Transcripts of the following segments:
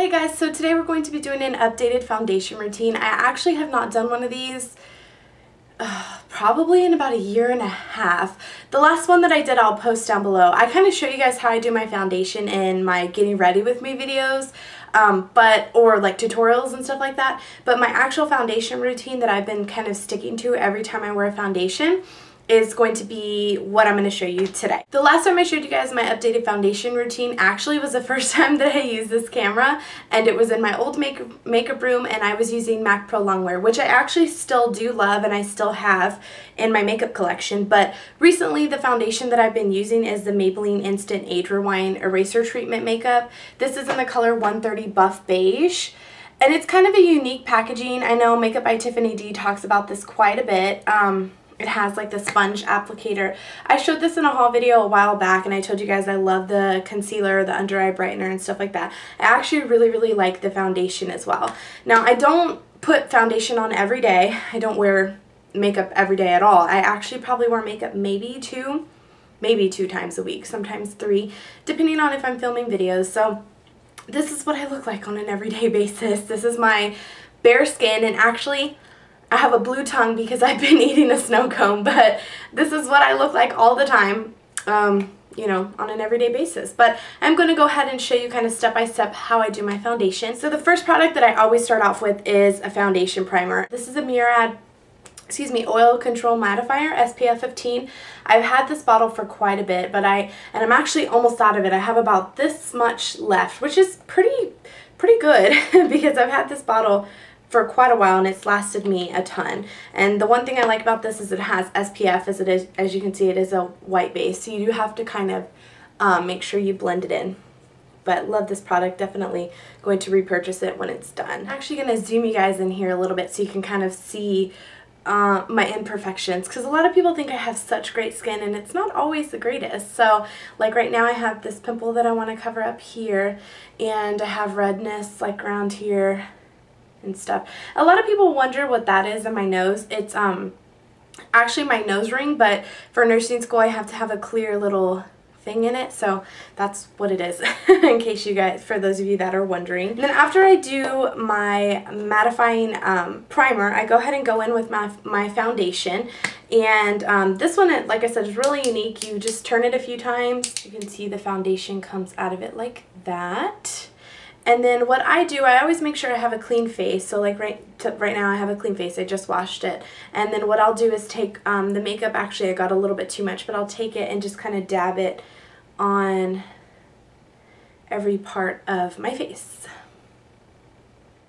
Hey guys, so today we're going to be doing an updated foundation routine. I actually have not done one of these probably in about a year and a half. The last one that I did I'll post down below. I kind of show you guys how I do my foundation in my getting ready with me videos, or like tutorials and stuff like that. But my actual foundation routine that I've been kind of sticking to every time I wear a foundation is going to be what I'm going to show you today. The last time I showed you guys my updated foundation routine actually was the first time that I used this camera, and it was in my old makeup room, and I was using Mac Pro Longwear, which I actually still do love and I still have in my makeup collection. But recently the foundation that I've been using is the Maybelline Instant Age Rewind Eraser Treatment Makeup. This is in the color 130 Buff Beige. And it's kind of a unique packaging. I know Makeup by Tiffany D talks about this quite a bit. It has like the sponge applicator. I showed this in a haul video a while back, and I told you guys I love the concealer, the under eye brightener, and stuff like that. I actually really like the foundation as well. Now, I don't put foundation on every day. I don't wear makeup every day at all. I actually probably wear makeup maybe two times a week, sometimes 3, depending on if I'm filming videos. So this is what I look like on an everyday basis. This is my bare skin, and actually I have a blue tongue because I've been eating a snow cone, but this is what I look like all the time, you know, on an everyday basis. But I'm going to go ahead and show you kind of step by step how I do my foundation. So the first product that I always start off with is a foundation primer. This is a Murad, Oil Control Mattifier, SPF 15. I've had this bottle for quite a bit, but I'm actually almost out of it. I have about this much left, which is pretty good because I've had this bottle for quite a while and it's lasted me a ton. And the one thing I like about this is it has SPF, as you can see, it is a white base, so you do have to kind of make sure you blend it in. But love this product, definitely going to repurchase it when it's done. I'm actually going to zoom you guys in here a little bit so you can kind of see my imperfections, because a lot of people think I have such great skin and it's not always the greatest. So like right now I have this pimple that I want to cover up here, and I have redness like around here and stuff. A lot of people wonder what that is in my nose. It's actually my nose ring, but for nursing school I have to have a clear little thing in it, so that's what it is in case you guys, for those of you that are wondering. And then after I do my mattifying primer, I go ahead and go in with my foundation, and this one, like I said, is really unique. You just turn it a few times. You can see the foundation comes out of it like that. And then what I do, I always make sure I have a clean face. So like right now I have a clean face. I just washed it. And then what I'll do is take the makeup. Actually, I got a little bit too much, but I'll take it and just kind of dab it on every part of my face.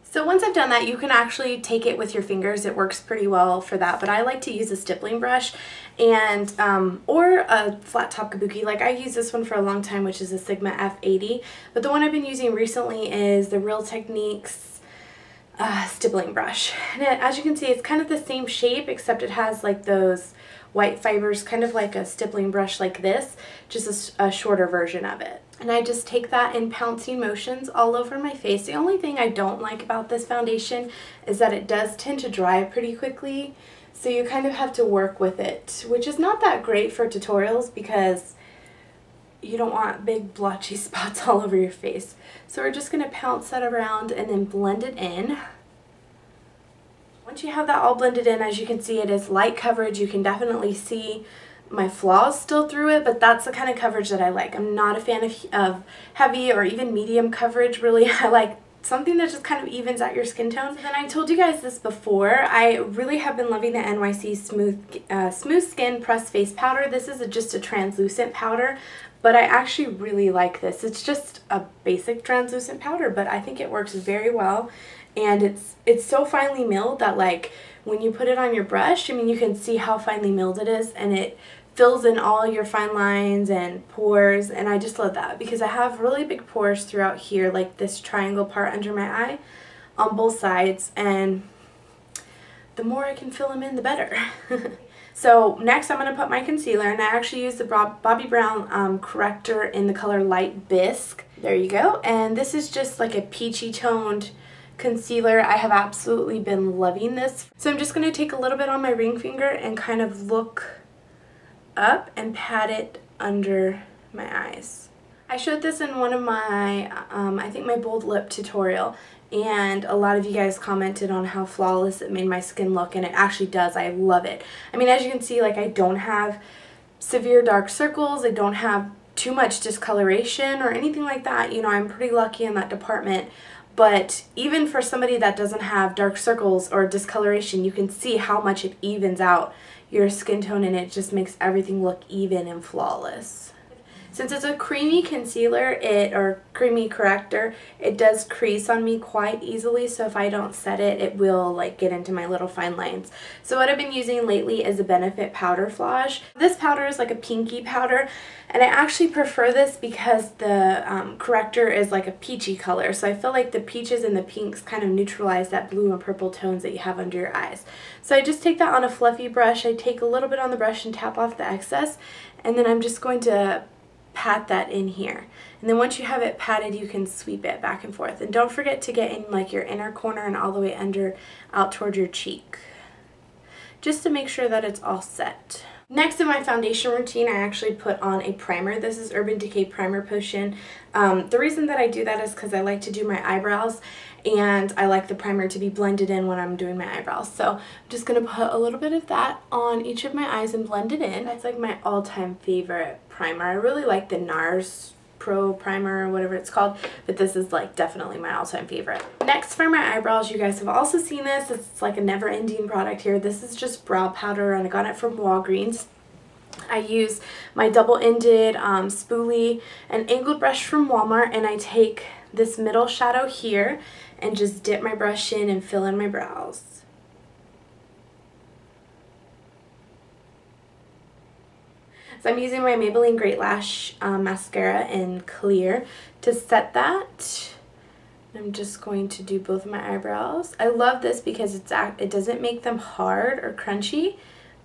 So once I've done that, you can actually take it with your fingers. It works pretty well for that, but I like to use a stippling brush and or a flat top kabuki. Like I use this one for a long time, which is a Sigma F80, but the one I've been using recently is the Real Techniques stippling brush. And as you can see, it's kind of the same shape, except it has like those white fibers, kind of like a stippling brush like this, just a shorter version of it. And I just take that in pouncing motions all over my face. The only thing I don't like about this foundation is that it does tend to dry pretty quickly, so you kind of have to work with it, which is not that great for tutorials because you don't want big blotchy spots all over your face. So we're just going to pounce that around and then blend it in. Once you have that all blended in, as you can see, it is light coverage. You can definitely see my flaws still through it, but that's the kind of coverage that I like. I'm not a fan of heavy or even medium coverage, really. I like something that just kind of evens out your skin tones. And then I told you guys this before, I really have been loving the NYC Smooth Skin Pressed Face Powder. This is just a translucent powder, but I actually really like this. It's just a basic translucent powder, but I think it works very well. And it's so finely milled that like when you put it on your brush, I mean, you can see how finely milled it is, and it fills in all your fine lines and pores, and I just love that because I have really big pores throughout here, like this triangle part under my eye on both sides, and the more I can fill them in, the better. So next I'm going to put my concealer, and I actually use the Bobbi Brown corrector in the color Light Bisque. There you go. And this is just like a peachy toned concealer. I have absolutely been loving this. So I'm just going to take a little bit on my ring finger and kind of look up and pat it under my eyes. I showed this in one of my, I think my bold lip tutorial, and a lot of you guys commented on how flawless it made my skin look, and it actually does. I love it. I mean, as you can see, like, I don't have severe dark circles. I don't have too much discoloration or anything like that. You know, I'm pretty lucky in that department. But even for somebody that doesn't have dark circles or discoloration, you can see how much it evens out your skin tone, and it just makes everything look even and flawless. Since it's a creamy concealer, or creamy corrector, it does crease on me quite easily, so if I don't set it, it will like get into my little fine lines. So what I've been using lately is a Benefit Powder Flage. This powder is like a pinky powder, and I actually prefer this because the corrector is like a peachy color, so I feel like the peaches and the pinks kind of neutralize that blue and purple tones that you have under your eyes. So I just take that on a fluffy brush. I take a little bit on the brush and tap off the excess, and then I'm just going to pat that in here. And then once you have it patted, you can sweep it back and forth. And don't forget to get in like your inner corner and all the way under out toward your cheek, just to make sure that it's all set. Next in my foundation routine, I actually put on a primer. This is Urban Decay Primer Potion. The reason that I do that is because I like to do my eyebrows, and I like the primer to be blended in when I'm doing my eyebrows. So I'm just going to put a little bit of that on each of my eyes and blend it in. That's like my all-time favorite primer. I really like the NARS Pro Primer or whatever it's called, but this is like definitely my all-time favorite. Next for my eyebrows, you guys have also seen this. It's like a never-ending product here. This is just brow powder, and I got it from Walgreens. I use my double-ended spoolie, an angled brush from Walmart, and I take this middle shadow here and just dip my brush in and fill in my brows. So I'm using my Maybelline Great Lash mascara in clear to set that. I'm just going to do both of my eyebrows. I love this because it doesn't make them hard or crunchy,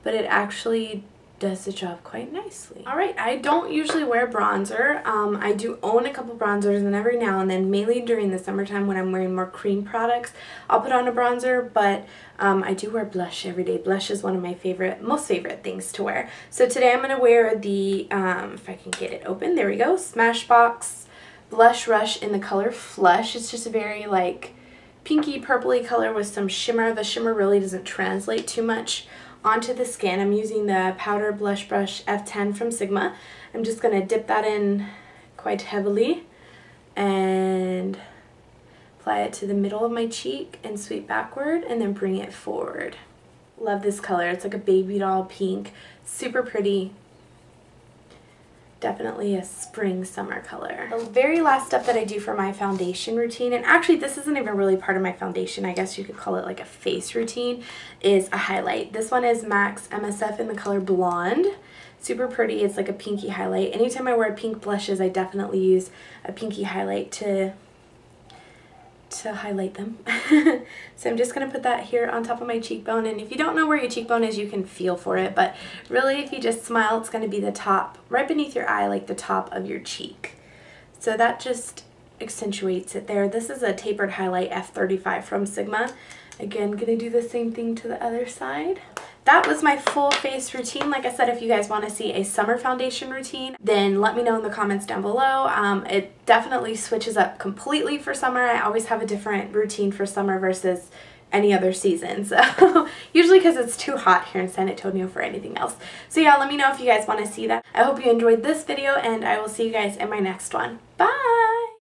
but it actually does the job quite nicely. Alright, I don't usually wear bronzer. I do own a couple bronzers, and every now and then, mainly during the summertime when I'm wearing more cream products, I'll put on a bronzer, but I do wear blush every day. Blush is one of my most favorite things to wear. So today I'm going to wear the, if I can get it open, there we go, Smashbox Blush Rush in the color Flush. It's just a very like pinky purpley color with some shimmer. The shimmer really doesn't translate too much onto the skin. I'm using the Powder Blush Brush F10 from Sigma. I'm just going to dip that in quite heavily and apply it to the middle of my cheek and sweep backward and then bring it forward. Love this color. It's like a baby doll pink. Super pretty. Definitely a spring summer color. The very last step that I do for my foundation routine, and actually this isn't even really part of my foundation, I guess you could call it like a face routine, is a highlight. This one is MAC's MSF in the color Blonde. Super pretty. It's like a pinky highlight. Anytime I wear pink blushes, I definitely use a pinky highlight to highlight them. So I'm just going to put that here on top of my cheekbone, and if you don't know where your cheekbone is, you can feel for it, but really if you just smile, it's going to be the top, right beneath your eye, like the top of your cheek. So that just accentuates it there. This is a tapered highlight F35 from Sigma. Again, going to do the same thing to the other side. That was my full face routine. Like I said, if you guys want to see a summer foundation routine, then let me know in the comments down below. It definitely switches up completely for summer. I always have a different routine for summer versus any other season. So usually because it's too hot here in San Antonio for anything else. So yeah, let me know if you guys want to see that. I hope you enjoyed this video, and I will see you guys in my next one. Bye!